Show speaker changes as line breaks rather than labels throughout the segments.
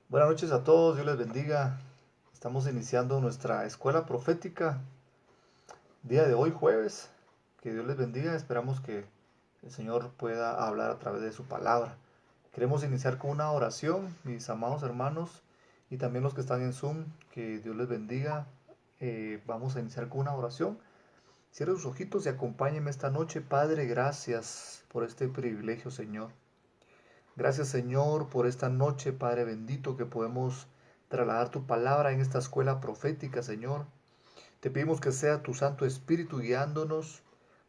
Buenas noches a todos, Dios les bendiga. Estamos iniciando nuestra escuela profética día de hoy, jueves. Que Dios les bendiga. Esperamos que el Señor pueda hablar a través de su palabra. Queremos iniciar con una oración, mis amados hermanos, y también los que están en Zoom. Que Dios les bendiga. Vamos a iniciar con una oración. Cierre sus ojitos y acompáñenme esta noche. Padre, gracias por este privilegio, Señor. Gracias, Señor, por esta noche, Padre bendito, que podemos trasladar tu palabra en esta escuela profética, Señor. Te pedimos que sea tu Santo Espíritu guiándonos.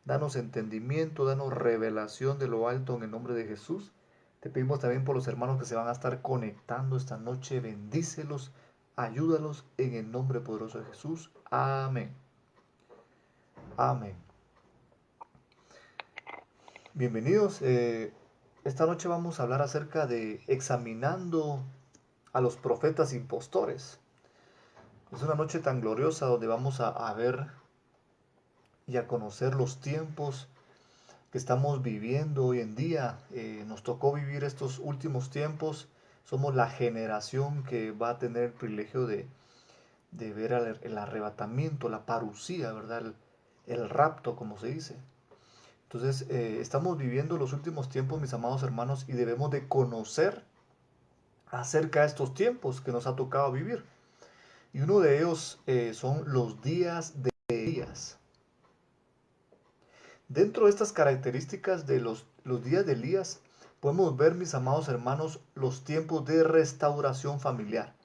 Danos entendimiento, danos revelación de lo alto en el nombre de Jesús. Te pedimos también por los hermanos que se van a estar conectando esta noche. Bendícelos, ayúdalos en el nombre poderoso de Jesús. Amén. Amén. Bienvenidos. Esta noche vamos a hablar acerca de examinando a los profetas impostores. Es una noche tan gloriosa donde vamos a ver y a conocer los tiempos que estamos viviendo hoy en día. Nos tocó vivir estos últimos tiempos. Somos la generación que va a tener el privilegio de ver el arrebatamiento, la parucía, ¿verdad? El rapto, como se dice. Entonces, estamos viviendo los últimos tiempos, mis amados hermanos, y debemos de conocer acerca de estos tiempos que nos ha tocado vivir. Y uno de ellos son los días de Elías. Dentro de estas características de los días de Elías, podemos ver, mis amados hermanos, los tiempos de restauración familiar.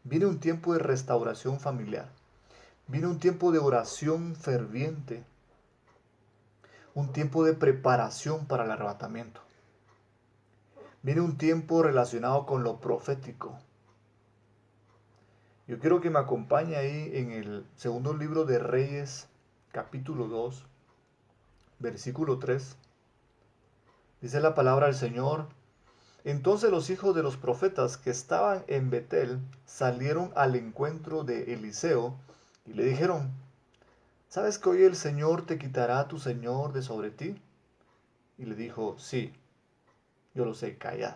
Viene un tiempo de restauración familiar. Viene un tiempo de oración ferviente. Un tiempo de preparación para el arrebatamiento. Viene un tiempo relacionado con lo profético. Yo quiero que me acompañe ahí en el segundo libro de Reyes, capítulo 2, versículo 3. Dice la palabra del Señor: Entonces los hijos de los profetas que estaban en Betel salieron al encuentro de Eliseo y le dijeron: ¿Sabes que hoy el Señor te quitará a tu Señor de sobre ti? Y le dijo: Sí, yo lo sé, callad.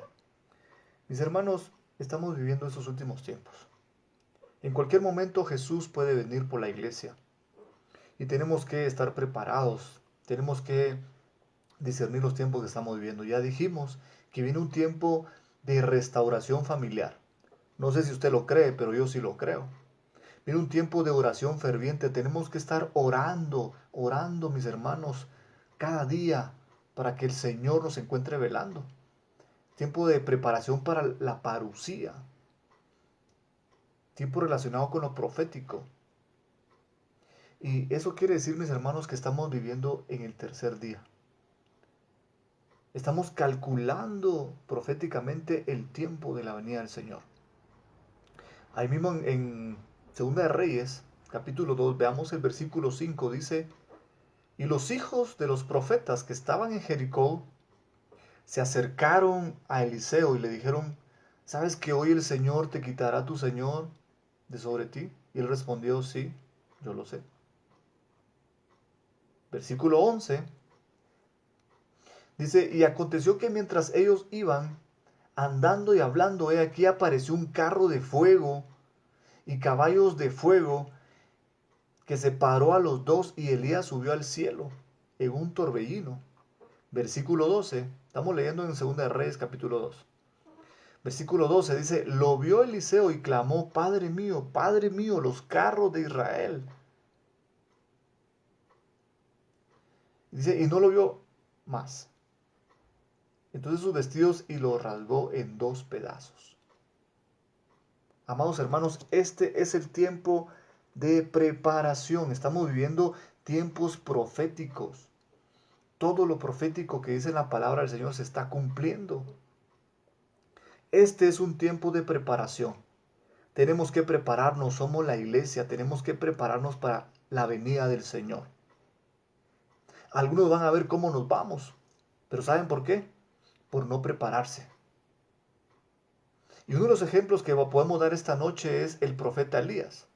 Mis hermanos, estamos viviendo esos últimos tiempos. En cualquier momento Jesús puede venir por la iglesia y tenemos que estar preparados. Tenemos que discernir los tiempos que estamos viviendo. Ya dijimos que viene un tiempo de restauración familiar. No sé si usted lo cree, pero yo sí lo creo. Viene un tiempo de oración ferviente. Tenemos que estar orando, orando, mis hermanos, cada día para que el Señor nos encuentre velando. Tiempo de preparación para la parucía. Tiempo relacionado con lo profético. Y eso quiere decir, mis hermanos, que estamos viviendo en el tercer día. Estamos calculando proféticamente el tiempo de la venida del Señor. Ahí mismo en Segunda de Reyes, capítulo 2, veamos el versículo 5, dice: Y los hijos de los profetas que estaban en Jericó se acercaron a Eliseo y le dijeron: ¿Sabes que hoy el Señor te quitará a tu Señor de sobre ti? Y él respondió: Sí, yo lo sé. Versículo 11 dice: Y aconteció que mientras ellos iban andando y hablando, he aquí apareció un carro de fuego y caballos de fuego que separó a los dos, y Elías subió al cielo en un torbellino. Versículo 12, estamos leyendo en Segunda de Reyes capítulo 2. Versículo 12 dice: Lo vio Eliseo y clamó: Padre mío, los carros de Israel. Dice, y no lo vio más. Entonces sus vestidos y lo rasgó en dos pedazos. Amados hermanos, este es el tiempo de preparación. Estamos viviendo tiempos proféticos. Todo lo profético que dice la palabra del Señor se está cumpliendo. Este es un tiempo de preparación. Tenemos que prepararnos, somos la iglesia, tenemos que prepararnos para la venida del Señor. Algunos van a ver cómo nos vamos, pero ¿saben por qué? Por no prepararse. Y uno de los ejemplos que podemos dar esta noche es el profeta Elías.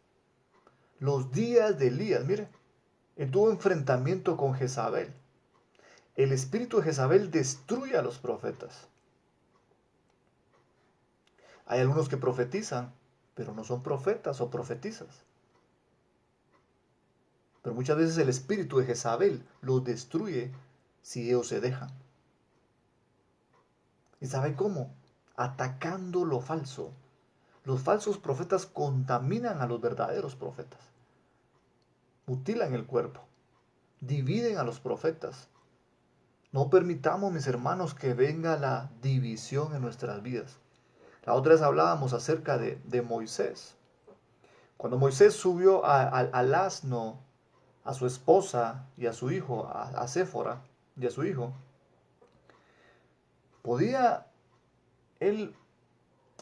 Los días de Elías, mire, él tuvo enfrentamiento con Jezabel. El espíritu de Jezabel destruye a los profetas. Hay algunos que profetizan, pero no son profetas o profetizas. Pero muchas veces el espíritu de Jezabel los destruye si ellos se dejan. ¿Y sabe cómo? Atacando lo falso. Los falsos profetas contaminan a los verdaderos profetas. Mutilan el cuerpo. Dividen a los profetas. No permitamos, mis hermanos, que venga la división en nuestras vidas. La otra vez hablábamos acerca de Moisés. Cuando Moisés subió al asno a su esposa y a su hijo, a Séfora y a su hijo, podía él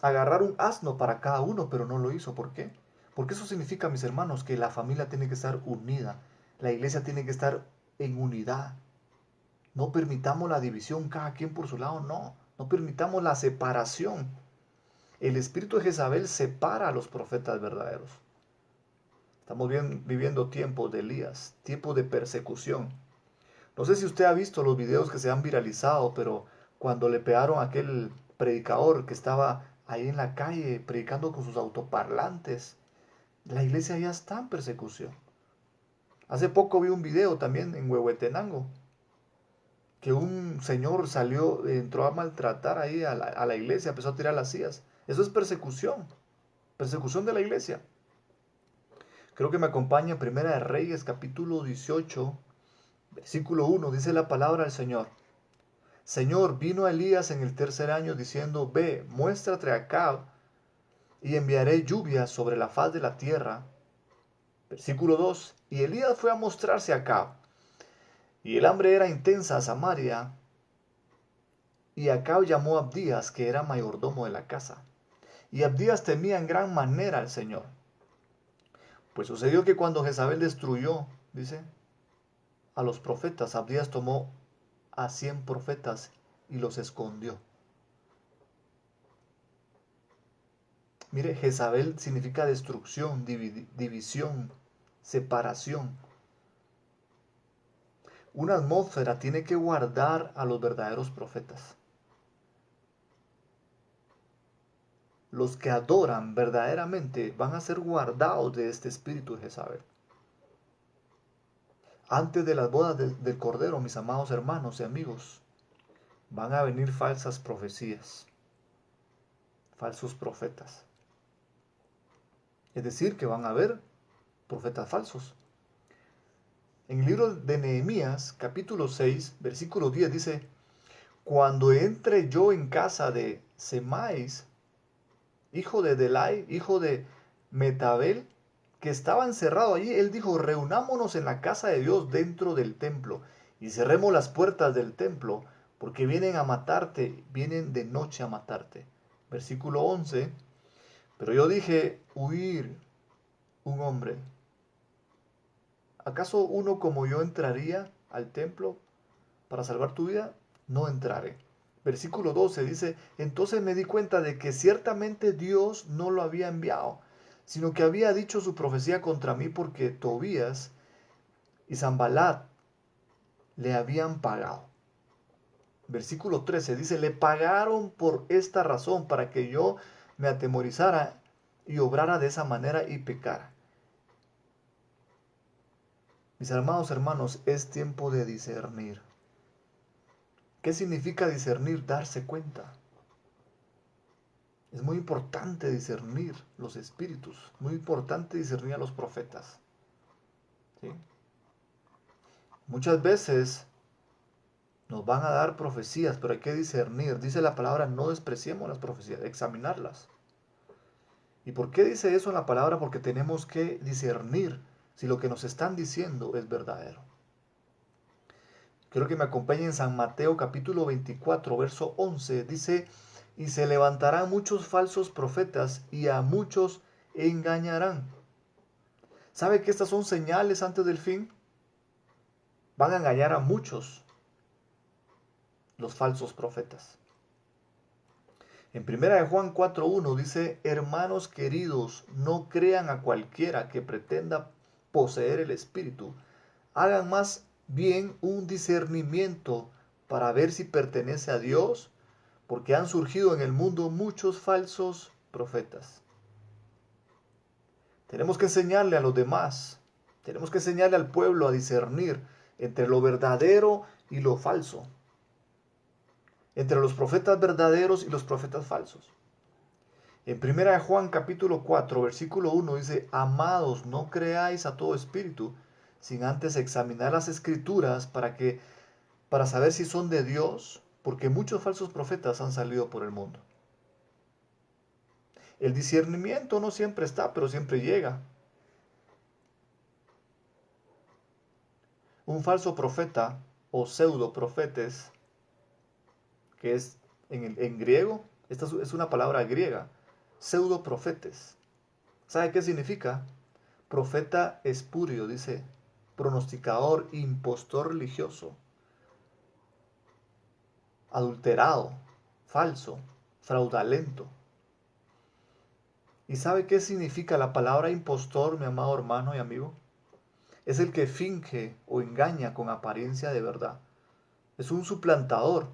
agarrar un asno para cada uno, pero no lo hizo. ¿Por qué? Porque eso significa, mis hermanos, que la familia tiene que estar unida. La iglesia tiene que estar en unidad. No permitamos la división, cada quien por su lado, no. No permitamos la separación. El espíritu de Jezabel separa a los profetas verdaderos. Estamos viviendo tiempos de Elías, tiempos de persecución. No sé si usted ha visto los videos que se han viralizado, pero cuando le pegaron a aquel predicador que estaba ahí en la calle predicando con sus autoparlantes, la iglesia ya está en persecución. Hace poco vi un video también en Huehuetenango, que un señor salió, entró a maltratar ahí a la iglesia, empezó a tirar las sillas. Eso es persecución, persecución de la iglesia. Creo que me acompaña en Primera de Reyes, capítulo 18, versículo 1, dice la palabra del Señor. Señor, vino Elías en el tercer año diciendo, ve, muéstrate acá y enviaré lluvia sobre la faz de la tierra. Versículo 2, y Elías fue a mostrarse acá, y el hambre era intensa a Samaria, y Acab llamó a Abdías, que era mayordomo de la casa. Y Abdías temía en gran manera al Señor. Pues sucedió que cuando Jezabel destruyó, dice, a los profetas, Abdías tomó a 100 profetas y los escondió. Mire, Jezabel significa destrucción, división, separación. Una atmósfera tiene que guardar a los verdaderos profetas. Los que adoran verdaderamente van a ser guardados de este espíritu de Jezabel. Antes de las bodas del Cordero, mis amados hermanos y amigos, van a venir falsas profecías, falsos profetas. Es decir, que van a haber profetas falsos. En el libro de Nehemías, capítulo 6, versículo 10, dice, cuando entre yo en casa de Semáis, hijo de Delai, hijo de Metabel, que estaba encerrado allí, él dijo, reunámonos en la casa de Dios dentro del templo y cerremos las puertas del templo, porque vienen a matarte, vienen de noche a matarte. Versículo 11, pero yo dije, huir un hombre. ¿Acaso uno como yo entraría al templo para salvar tu vida? No entraré. Versículo 12 dice, entonces me di cuenta de que ciertamente Dios no lo había enviado, sino que había dicho su profecía contra mí porque Tobías y Sanballat le habían pagado. Versículo 13 dice, le pagaron por esta razón, para que yo me atemorizara y obrara de esa manera y pecara. Mis amados hermanos, es tiempo de discernir. ¿Qué significa discernir? Darse cuenta. Es muy importante discernir los espíritus, muy importante discernir a los profetas. ¿Sí? Muchas veces nos van a dar profecías, pero hay que discernir. Dice la palabra, no despreciemos las profecías, examinarlas. ¿Y por qué dice eso en la palabra? Porque tenemos que discernir si lo que nos están diciendo es verdadero. Quiero que me acompañen en San Mateo capítulo 24, verso 11. Dice, y se levantarán muchos falsos profetas y a muchos engañarán. ¿Sabe que estas son señales antes del fin? Van a engañar a muchos los falsos profetas. En 1 Juan 4:1 dice, hermanos queridos, no crean a cualquiera que pretenda poseer el Espíritu. Hagan más bien un discernimiento para ver si pertenece a Dios, porque han surgido en el mundo muchos falsos profetas. Tenemos que enseñarle a los demás, tenemos que enseñarle al pueblo a discernir entre lo verdadero y lo falso, entre los profetas verdaderos y los profetas falsos. En 1 Juan capítulo 4, versículo 1 dice: Amados, no creáis a todo espíritu, sin antes examinar las escrituras para saber si son de Dios, porque muchos falsos profetas han salido por el mundo. El discernimiento no siempre está, pero siempre llega. Un falso profeta o pseudo profetes, que es en griego, esta es una palabra griega, pseudo profetes. ¿Sabe qué significa? Profeta espurio, dice, pronosticador, impostor religioso, adulterado, falso, fraudulento. ¿Y sabe qué significa la palabra impostor, mi amado hermano y amigo? Es el que finge o engaña con apariencia de verdad. Es un suplantador,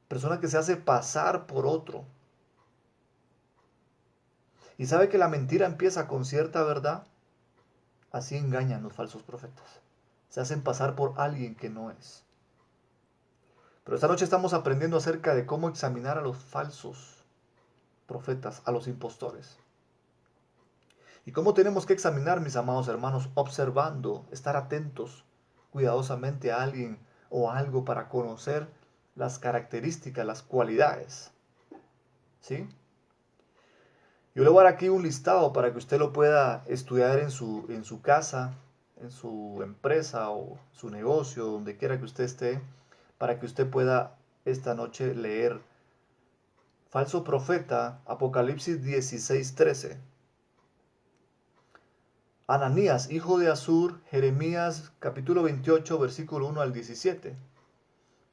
persona que se hace pasar por otro. ¿Y sabe que la mentira empieza con cierta verdad? Así engañan los falsos profetas. Se hacen pasar por alguien que no es. Pero esta noche estamos aprendiendo acerca de cómo examinar a los falsos profetas, a los impostores. ¿Y cómo tenemos que examinar, mis amados hermanos? Observando, estar atentos cuidadosamente a alguien o a algo para conocer las características, las cualidades. ¿Sí? Yo le voy a dar aquí un listado para que usted lo pueda estudiar en su casa, en su empresa o su negocio, donde quiera que usted esté, para que usted pueda esta noche leer falso profeta, Apocalipsis 16:13. Ananías, hijo de Azur, Jeremías capítulo 28, versículo 1 al 17.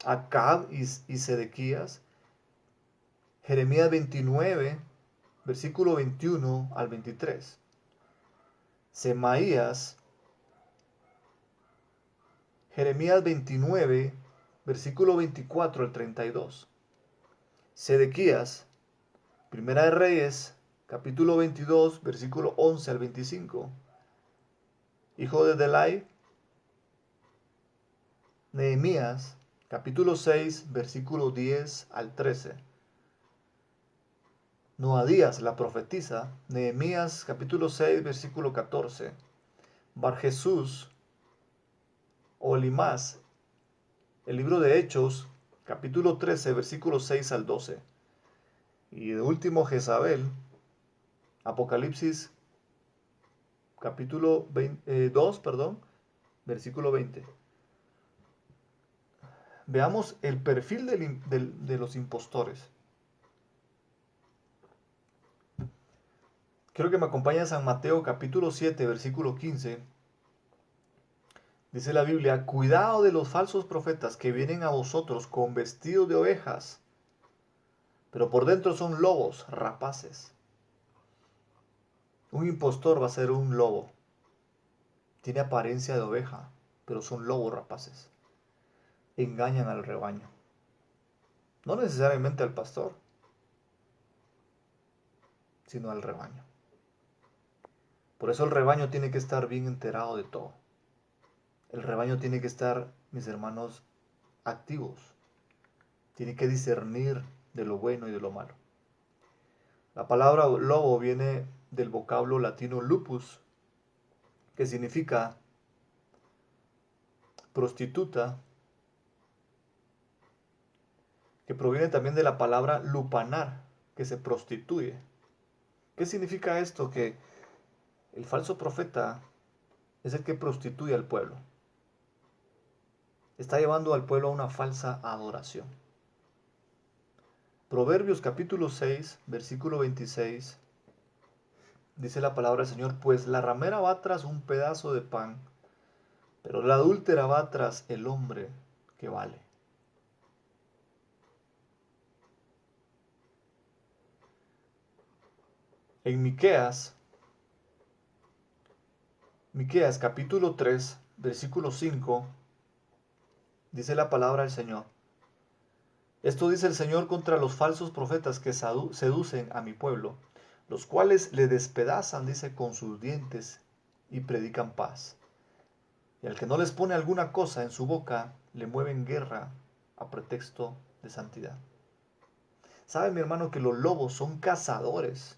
Acab y Sedequías, Jeremías 29, versículo 21 al 23. Semaías, Jeremías 29, versículo 24 al 32. Sedequías, Primera de Reyes, capítulo 22, versículo 11 al 25. Hijo de Delai, Nehemías, capítulo 6, versículo 10 al 13. Noadías, la profetisa, Nehemías, capítulo 6, versículo 14. Bar Jesús, o Limás, el libro de Hechos, capítulo 13, versículo 6 al 12. Y de último, Jezabel, Apocalipsis, capítulo 2, versículo 20. Veamos el perfil de los impostores. Quiero que me acompañe a San Mateo capítulo 7, versículo 15. Dice la Biblia: cuidado de los falsos profetas que vienen a vosotros con vestidos de ovejas, pero por dentro son lobos rapaces. Un impostor va a ser un lobo. Tiene apariencia de oveja, pero son lobos rapaces. Engañan al rebaño. No necesariamente al pastor, sino al rebaño. Por eso el rebaño tiene que estar bien enterado de todo. El rebaño tiene que estar, mis hermanos, activos. Tiene que discernir de lo bueno y de lo malo. La palabra lobo viene del vocablo latino lupus, que significa prostituta, que proviene también de la palabra lupanar, que se prostituye. ¿Qué significa esto? Que el falso profeta es el que prostituye al pueblo. Está llevando al pueblo a una falsa adoración. Proverbios capítulo 6, versículo 26, dice la palabra del Señor: pues la ramera va tras un pedazo de pan, pero la adúltera va tras el hombre que vale. En Miqueas capítulo 3, versículo 5, dice la palabra del Señor: esto dice el Señor contra los falsos profetas que seducen a mi pueblo. los cuales le despedazan, dice, con sus dientes y predican paz. Y al que no les pone alguna cosa en su boca, le mueven guerra a pretexto de santidad. ¿Sabe, mi hermano, que los lobos son cazadores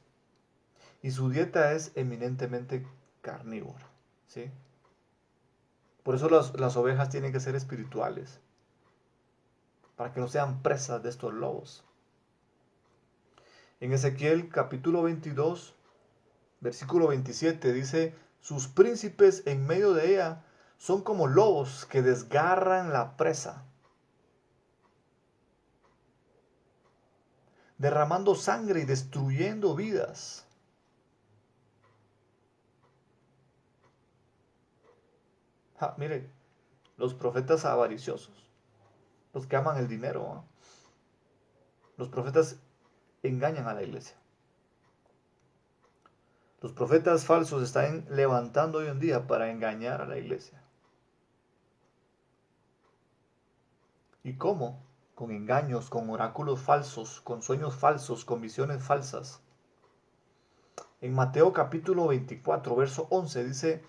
y su dieta es eminentemente carnívora? ¿Sí? Por eso las ovejas tienen que ser espirituales, para que no sean presas de estos lobos. En Ezequiel capítulo 22, versículo 27 dice, sus príncipes en medio de ella son como lobos que desgarran la presa, derramando sangre y destruyendo vidas. Mire, los profetas avariciosos, los que aman el dinero, los profetas engañan a la iglesia. Los profetas falsos están levantando hoy en día para engañar a la iglesia. ¿Y cómo? Con engaños, con oráculos falsos, con sueños falsos, con visiones falsas. En Mateo capítulo 24, verso 11 dice,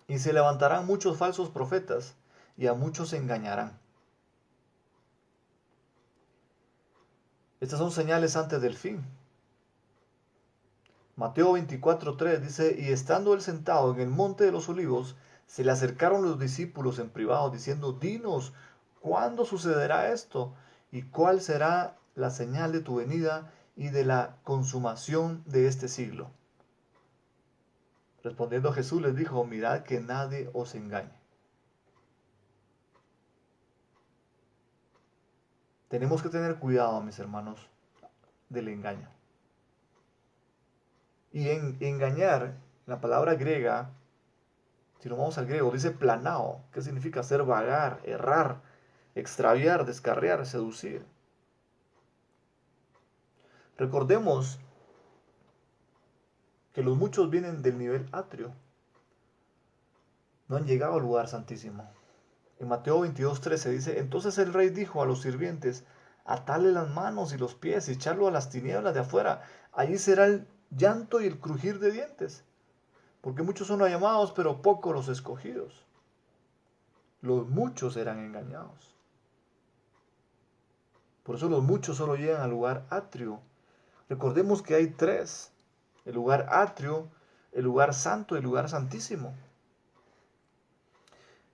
y se levantarán muchos falsos profetas y a muchos engañarán. Estas son señales antes del fin. Mateo 24:3 dice, y estando él sentado en el monte de los olivos, se le acercaron los discípulos en privado, diciendo, dinos, ¿cuándo sucederá esto? ¿Y cuál será la señal de tu venida y de la consumación de este siglo? Respondiendo Jesús les dijo, mirad que nadie os engañe. Tenemos que tener cuidado, mis hermanos, del engaño. Y en engañar, la palabra griega, si nos vamos al griego, dice planao, que significa hacer vagar, errar, extraviar, descarriar, seducir. Recordemos que los muchos vienen del nivel atrio, no han llegado al lugar santísimo. En Mateo 22:13 dice, entonces el rey dijo a los sirvientes, atadle las manos y los pies y echarlo a las tinieblas de afuera, allí será el llanto y el crujir de dientes, porque muchos son los llamados, pero pocos los escogidos. Los muchos serán engañados. Por eso los muchos solo llegan al lugar atrio. Recordemos que hay tres, el lugar atrio, el lugar santo y el lugar santísimo.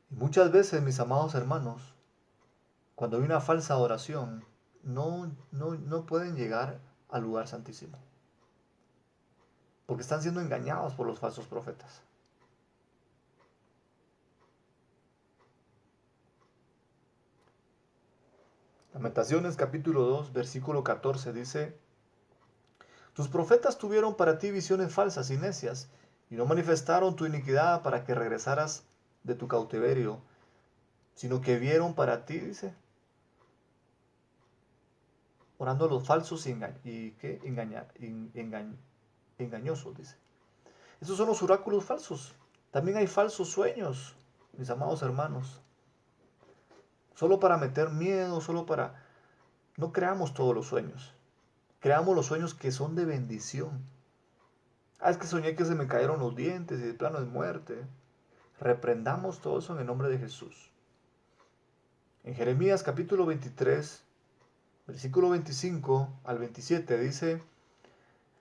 Y muchas veces, mis amados hermanos, cuando hay una falsa adoración, no pueden llegar al lugar santísimo. Porque están siendo engañados por los falsos profetas. Lamentaciones capítulo 2, versículo 14 dice, tus profetas tuvieron para ti visiones falsas y necias, y no manifestaron tu iniquidad para que regresaras de tu cautiverio, sino que vieron para ti, dice, orando a los falsos engañosos, dice. Esos son los oráculos falsos. También hay falsos sueños, mis amados hermanos. Solo para meter miedo, solo para... No creamos todos los sueños. Creamos los sueños que son de bendición. Es que soñé que se me cayeron los dientes y de plano es muerte. Reprendamos todo eso en el nombre de Jesús. En Jeremías capítulo 23, versículo 25 al 27 dice,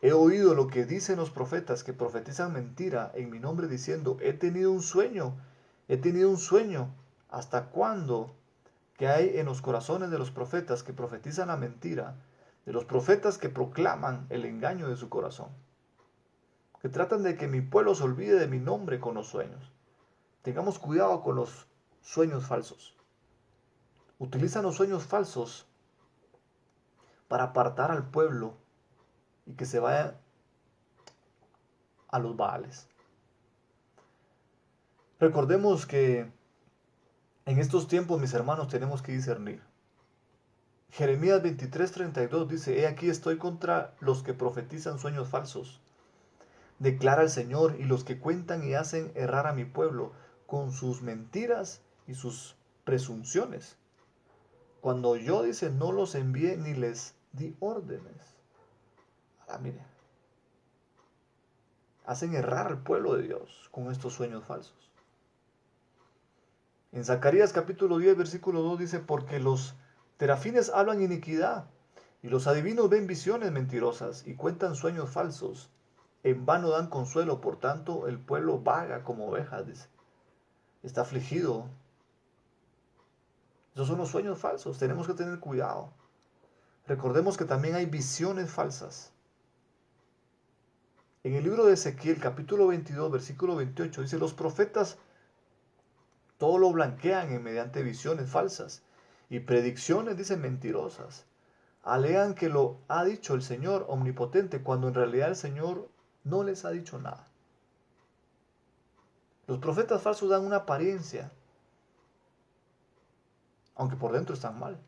he oído lo que dicen los profetas que profetizan mentira en mi nombre diciendo, he tenido un sueño, ¿hasta cuándo? Que hay en los corazones de los profetas que profetizan la mentira, de los profetas que proclaman el engaño de su corazón, que tratan de que mi pueblo se olvide de mi nombre con los sueños. Tengamos cuidado con los sueños falsos. Utilizan los sueños falsos para apartar al pueblo y que se vaya a los Baales. Recordemos que en estos tiempos, mis hermanos, tenemos que discernir. Jeremías 23:32 dice, he aquí estoy contra los que profetizan sueños falsos, declara el Señor, y los que cuentan y hacen errar a mi pueblo con sus mentiras y sus presunciones. Cuando yo, dice, no los envié ni les di órdenes. Mire, hacen errar al pueblo de Dios con estos sueños falsos. En Zacarías capítulo 10, versículo 2 dice, porque los terafines hablan iniquidad y los adivinos ven visiones mentirosas y cuentan sueños falsos. En vano dan consuelo, por tanto el pueblo vaga como ovejas, dice. Está afligido. Esos son los sueños falsos, tenemos que tener cuidado. Recordemos que también hay visiones falsas. En el libro de Ezequiel, capítulo 22, versículo 28, dice, los profetas todo lo blanquean mediante visiones falsas y predicciones, dicen, mentirosas. Alegan que lo ha dicho el Señor omnipotente, cuando en realidad el Señor no les ha dicho nada. Los profetas falsos dan una apariencia, aunque por dentro están mal.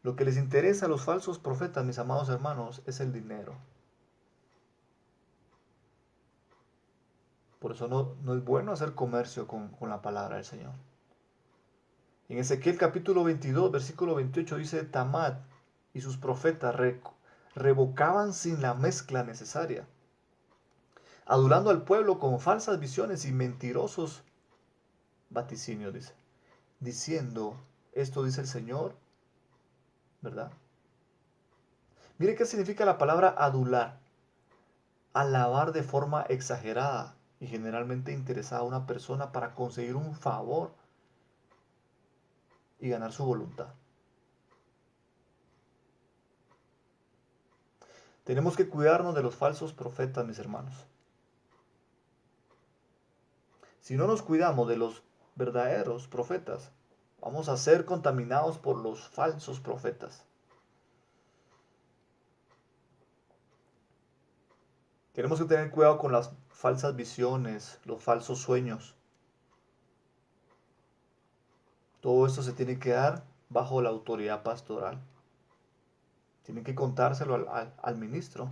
Lo que les interesa a los falsos profetas, mis amados hermanos, es el dinero. Por eso no es bueno hacer comercio con la palabra del Señor. En Ezequiel capítulo 22, versículo 28 dice, Tamad y sus profetas revocaban sin la mezcla necesaria, adulando al pueblo con falsas visiones y mentirosos vaticinios, dice, diciendo, esto dice el Señor, ¿verdad? Mire qué significa la palabra adular. Alabar de forma exagerada y generalmente interesada a una persona para conseguir un favor y ganar su voluntad. Tenemos que cuidarnos de los falsos profetas, mis hermanos. Si no nos cuidamos de los verdaderos profetas, vamos a ser contaminados por los falsos profetas. Tenemos que tener cuidado con las falsas visiones, los falsos sueños. Todo esto se tiene que dar bajo la autoridad pastoral. Tienen que contárselo al ministro.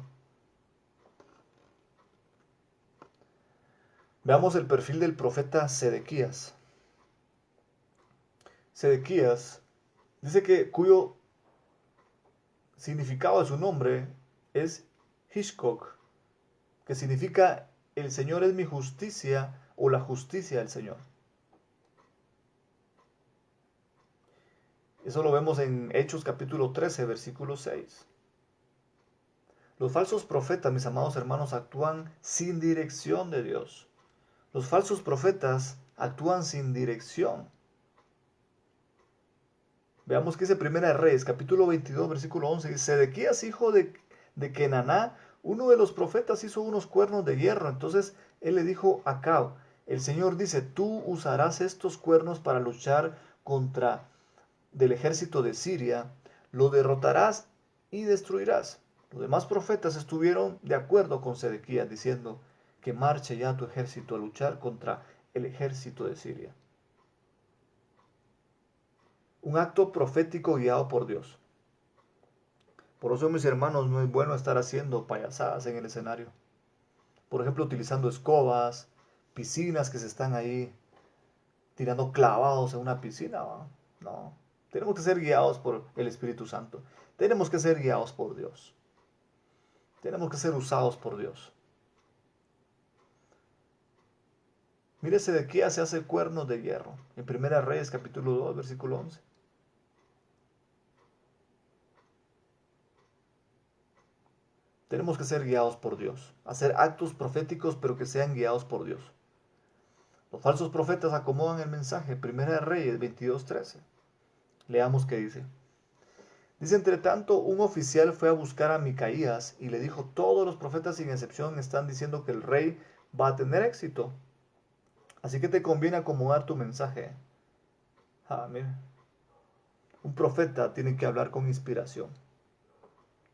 Veamos el perfil del profeta Sedequías. Sedequías dice que cuyo significado de su nombre es Hishkok, que significa el Señor es mi justicia o la justicia del Señor. Eso lo vemos en Hechos capítulo 13, versículo 6. Los falsos profetas, mis amados hermanos, actúan sin dirección de Dios. Los falsos profetas actúan sin dirección. Veamos qué dice Primera de Reyes, capítulo 22, versículo 11. Dice, Sedequías, hijo de Kenaná, uno de los profetas, hizo unos cuernos de hierro. Entonces él le dijo a Acab, el Señor dice, tú usarás estos cuernos para luchar contra del ejército de Siria, lo derrotarás y destruirás. Los demás profetas estuvieron de acuerdo con Sedequías, diciendo que marche ya tu ejército a luchar contra el ejército de Siria. Un acto profético guiado por Dios. Por eso, mis hermanos, no es bueno estar haciendo payasadas en el escenario. Por ejemplo, utilizando escobas, piscinas que se están ahí tirando clavados en una piscina. No, tenemos que ser guiados por el Espíritu Santo. Tenemos que ser guiados por Dios. Tenemos que ser usados por Dios. Mire, Sedequías se hace cuernos de hierro. En Primera Reyes capítulo 2, versículo 11. Tenemos que ser guiados por Dios. Hacer actos proféticos, pero que sean guiados por Dios. Los falsos profetas acomodan el mensaje. Primera de Reyes 22:13. Leamos qué dice. Dice, entre tanto, un oficial fue a buscar a Micaías y le dijo, todos los profetas sin excepción están diciendo que el rey va a tener éxito. Así que te conviene acomodar tu mensaje. Mira. Un profeta tiene que hablar con inspiración.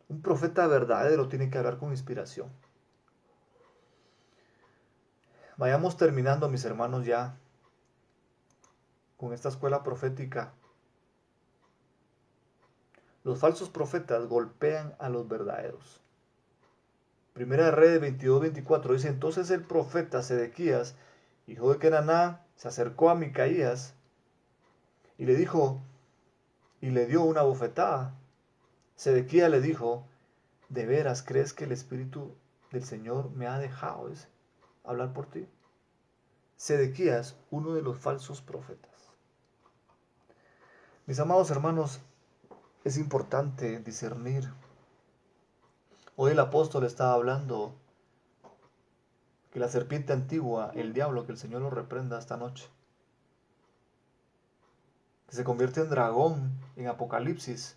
Un profeta verdadero tiene que hablar con inspiración. Vayamos terminando, mis hermanos, ya con esta escuela profética. Los falsos profetas golpean a los verdaderos. Primera de Reyes 22:24 dice, entonces el profeta Sedequías, hijo de Kenaná, se acercó a Micaías y le dijo, y le dio una bofetada. Sedequías le dijo, ¿De veras crees que el Espíritu del Señor me ha dejado hablar por ti? Sedequías, uno de los falsos profetas. Mis amados hermanos, es importante discernir. Hoy el apóstol estaba hablando que la serpiente antigua, el diablo, que el Señor lo reprenda esta noche, que se convierte en dragón en Apocalipsis,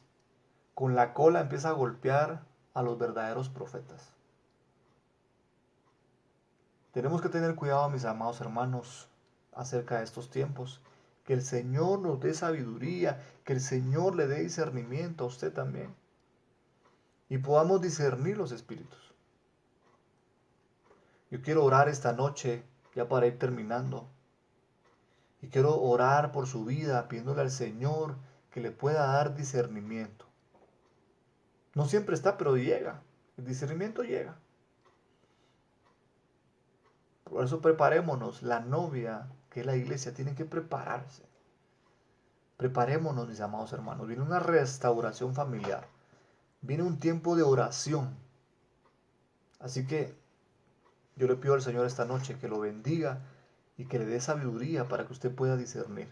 con la cola empieza a golpear a los verdaderos profetas. Tenemos que tener cuidado, mis amados hermanos, acerca de estos tiempos. Que el Señor nos dé sabiduría, que el Señor le dé discernimiento a usted también. Y podamos discernir los espíritus. Yo quiero orar esta noche, ya para ir terminando. Y quiero orar por su vida, pidiéndole al Señor que le pueda dar discernimiento. No siempre está, pero llega. El discernimiento llega. Por eso preparémonos. La novia, que es la iglesia, tiene que prepararse. Preparémonos, mis amados hermanos. Viene una restauración familiar. Viene un tiempo de oración. Así que yo le pido al Señor esta noche que lo bendiga y que le dé sabiduría para que usted pueda discernir.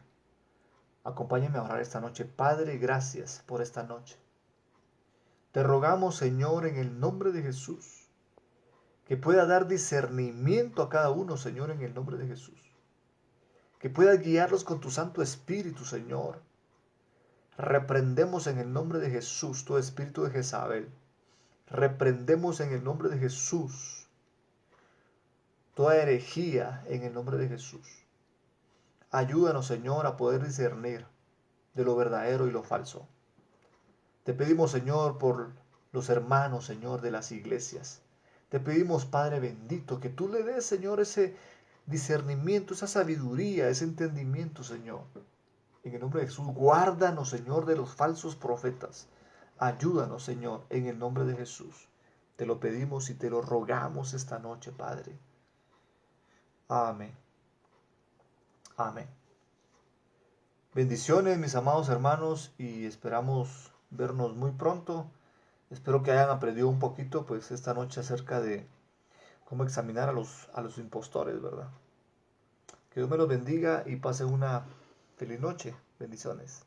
Acompáñeme a orar esta noche. Padre, gracias por esta noche. Te rogamos, Señor, en el nombre de Jesús, que pueda dar discernimiento a cada uno, Señor, en el nombre de Jesús. Que puedas guiarlos con tu Santo Espíritu, Señor. Reprendemos en el nombre de Jesús todo espíritu de Jezabel. Reprendemos en el nombre de Jesús toda herejía en el nombre de Jesús. Ayúdanos, Señor, a poder discernir de lo verdadero y lo falso. Te pedimos, Señor, por los hermanos, Señor, de las iglesias. Te pedimos, Padre bendito, que tú le des, Señor, ese discernimiento, esa sabiduría, ese entendimiento, Señor. En el nombre de Jesús, guárdanos, Señor, de los falsos profetas. Ayúdanos, Señor, en el nombre de Jesús. Te lo pedimos y te lo rogamos esta noche, Padre. Amén. Amén. Bendiciones, mis amados hermanos, y esperamos vernos muy pronto. Espero que hayan aprendido un poquito, pues, esta noche acerca de cómo examinar a los impostores, ¿verdad? Que Dios me los bendiga y pase una feliz noche. Bendiciones.